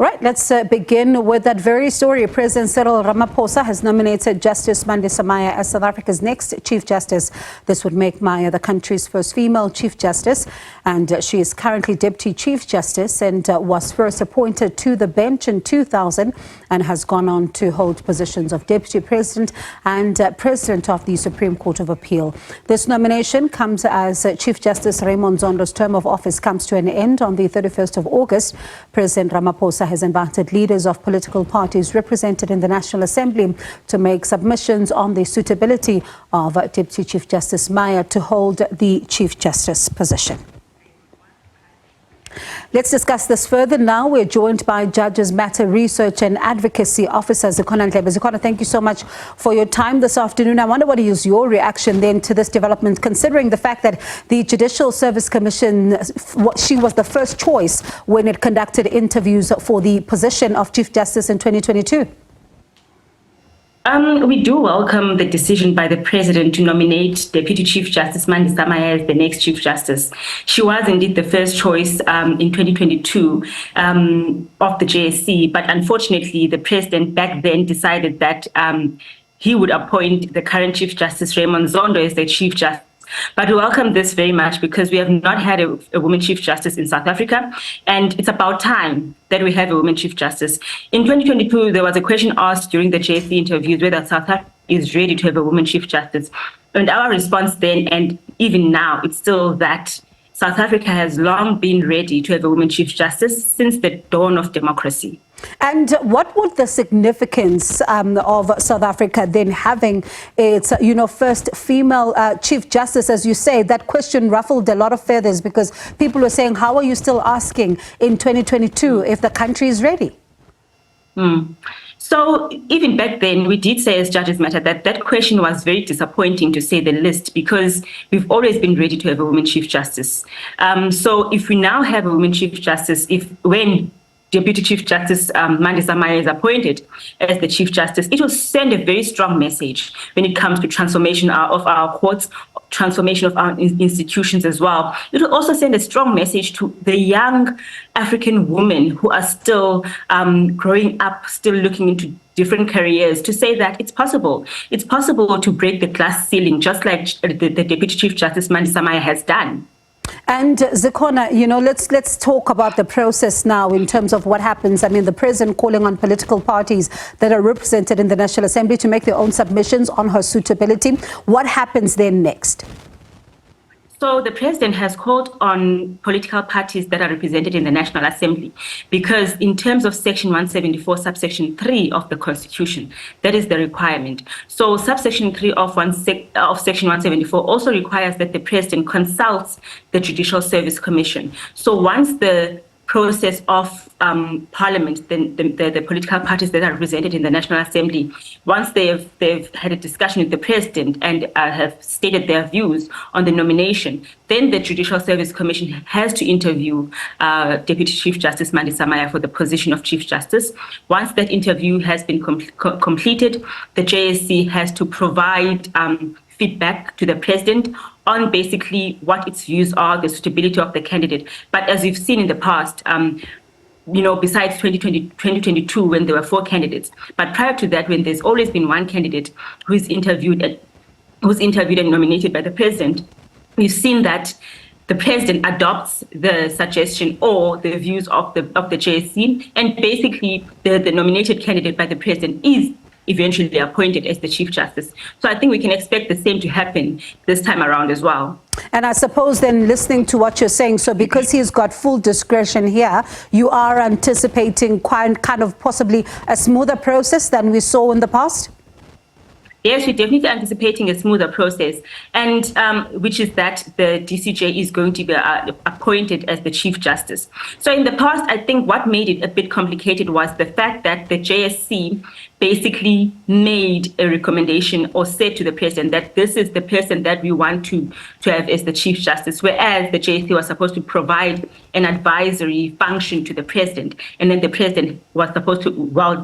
Right, let's begin with that very story. President Cyril Ramaphosa has nominated Justice Mandisa Maya as South Africa's next Chief Justice. This would make Maya the country's first female Chief Justice, and she is currently Deputy Chief Justice and was first appointed to the bench in 2000 and has gone on to hold positions of Deputy President and President of the Supreme Court of Appeal. This nomination comes as Chief Justice Raymond Zondo's term of office comes to an end on the 31st of August. President Ramaphosa has invited leaders of political parties represented in the National Assembly to make submissions on the suitability of Deputy Chief Justice Maya to hold the Chief Justice position. Let's discuss this further now. We're joined by Judges Matter Research and Advocacy Officer Zikhona Ndlebe. Zikhona, thank you so much for your time this afternoon. I wonder what is your reaction then to this development, considering the fact that the Judicial Service Commission, she was the first choice when it conducted interviews for the position of Chief Justice in 2022. We do welcome the decision by the President to nominate Deputy Chief Justice Mandisa Maya as the next Chief Justice. She was indeed the first choice in 2022 of the JSC, but unfortunately the President back then decided that he would appoint the current Chief Justice Raymond Zondo as the Chief Justice. But we welcome this very much because we have not had a woman Chief Justice in South Africa, and it's about time that we have a woman Chief Justice. In 2022, there was a question asked during the JSC interviews whether South Africa is ready to have a woman Chief Justice. And our response then, and even now, it's still that South Africa has long been ready to have a woman Chief Justice since the dawn of democracy. And what would the significance of South Africa then having its, first female Chief Justice, as you say? That question ruffled a lot of feathers because people were saying, how are you still asking in 2022 if the country is ready? So even back then, we did say as Judges Matter that question was very disappointing, to say the least, because we've always been ready to have a woman Chief Justice. So if we now have a woman Chief Justice, when Deputy Chief Justice Mandisa Maya is appointed as the Chief Justice, it will send a very strong message when it comes to transformation of our courts, transformation of our institutions as well. It will also send a strong message to the young African women who are still growing up, still looking into different careers, to say that it's possible. It's possible to break the glass ceiling, just like the Deputy Chief Justice Mandisa Maya has done. And Zikhona, let's talk about the process now in terms of what happens. I mean, the President calling on political parties that are represented in the National Assembly to make their own submissions on her suitability. What happens then next? So the President has called on political parties that are represented in the National Assembly because in terms of Section 174, subsection 3 of the Constitution, that is the requirement. So subsection 3 of Section 174 also requires that the President consults the Judicial Service Commission. So once the process of Parliament, the political parties that are represented in the National Assembly, once they've had a discussion with the President and have stated their views on the nomination, then the Judicial Service Commission has to interview Deputy Chief Justice Mandisa Maya for the position of Chief Justice. Once that interview has been completed, the JSC has to provide feedback to the President on basically what its views are, the suitability of the candidate. But as we've seen in the past, besides 2022 when there were 4 candidates, but prior to that, when there's always been one candidate who's interviewed and nominated by the President, we've seen that the President adopts the suggestion or the views of the JSC, and basically the nominated candidate by the President is eventually appointed as the Chief Justice. So I think we can expect the same to happen this time around as well. And I suppose then, listening to what you're saying, so because he's got full discretion here, you are anticipating quite kind of possibly a smoother process than we saw in the past? Yes, we're definitely anticipating a smoother process, and which is that the DCJ is going to be appointed as the Chief Justice. So in the past, I think what made it a bit complicated was the fact that the JSC basically made a recommendation or said to the president that this is the person that we want to have as the Chief Justice, whereas the JSC was supposed to provide an advisory function to the president. And then the president was supposed to,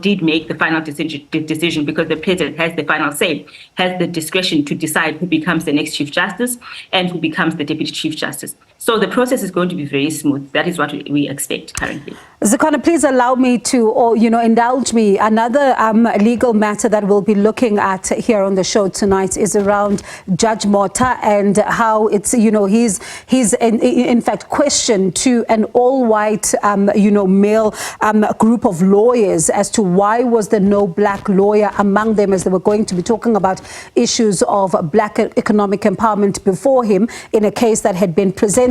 did make the final decision because the president has the final say, has the discretion to decide who becomes the next Chief Justice and who becomes the Deputy Chief Justice. So the process is going to be very smooth. That is what we expect currently. Zikhona, please allow me to, indulge me. Another legal matter that we'll be looking at here on the show tonight is around Judge Marth and how it's, he's in fact questioned to an all-white, male group of lawyers as to why was there no black lawyer among them, as they were going to be talking about issues of black economic empowerment before him in a case that had been presented.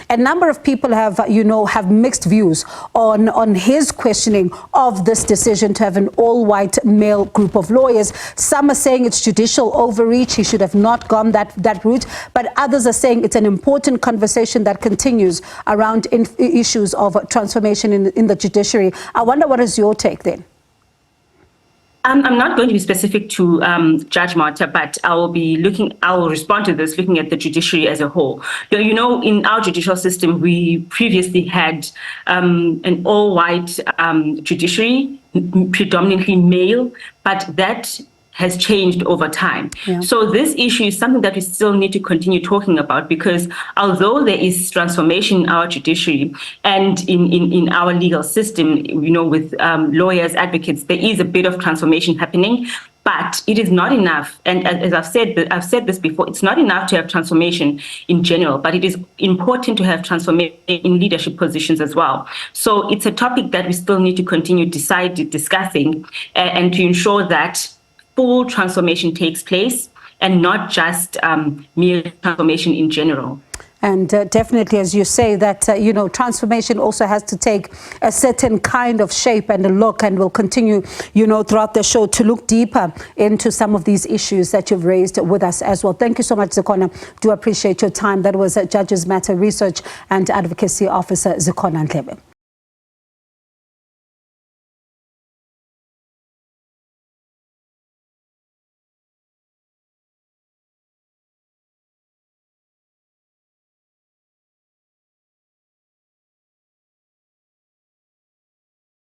A number of people have, have mixed views on his questioning of this decision to have an all-white male group of lawyers. Some are saying it's judicial overreach. He should have not gone that route. But others are saying it's an important conversation that continues around issues of transformation in the judiciary. I wonder, what is your take then? I'm not going to be specific to Judge Marth, but I will respond to this looking at the judiciary as a whole. In our judicial system, we previously had an all-white judiciary, predominantly male, but that has changed over time. Yeah. So this issue is something that we still need to continue talking about, because although there is transformation in our judiciary and in our legal system, with lawyers, advocates, there is a bit of transformation happening, but it is not enough. And as I've said this before, it's not enough to have transformation in general, but it is important to have transformation in leadership positions as well. So it's a topic that we still need to continue discussing and to ensure that full transformation takes place and not just mere transformation in general. And definitely, as you say, that, transformation also has to take a certain kind of shape and a look, and we'll continue, throughout the show to look deeper into some of these issues that you've raised with us as well. Thank you so much, Zikhona. Do appreciate your time. That was Judges Matter Research and Advocacy Officer Zikhona Ndlebe.